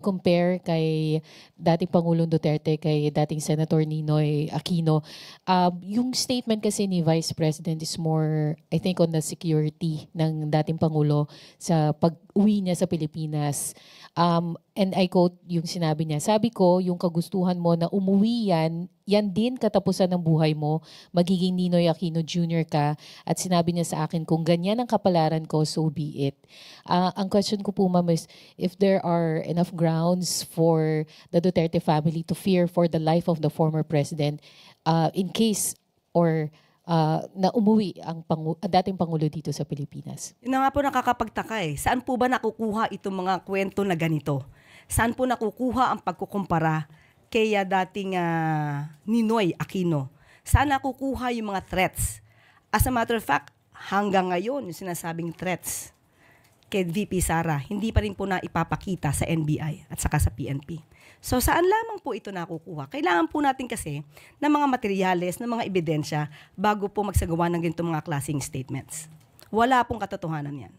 i-compare kay dating Pangulong Duterte, kay dating Senator Ninoy Aquino, yung statement kasi ni Vice President is more, I think, on the security ng dating Pangulo sa pag-uwi niya sa Pilipinas. And I quote yung sinabi niya, sabi ko, yung kagustuhan mo na umuwi yan din katapusan ng buhay mo, magiging Ninoy Aquino Jr. ka, at sinabi niya sa akin, kung ganyan ang kapalaran ko, so be it. Ang question ko po, ma'am, is if there are enough grounds for the Duterte family to fear for the life of the former president in case or na umuwi ang dating Pangulo dito sa Pilipinas. Yun na nga po nakakapagtaka eh. Saan po ba nakukuha itong mga kwento na ganito? Saan po nakukuha ang pagkukumpara kay dating Ninoy Aquino? Saan nakukuha yung mga threats? As a matter of fact, hanggang ngayon, yung sinasabing threats kay VP Sara, hindi pa rin po na ipapakita sa NBI at saka sa PNP. So saan lamang po ito nakukuha? Kailangan po natin kasi ng mga materyales, ng mga ebidensya bago po magsagawa ng ganitong mga klaseng statements. Wala pong katotohanan yan.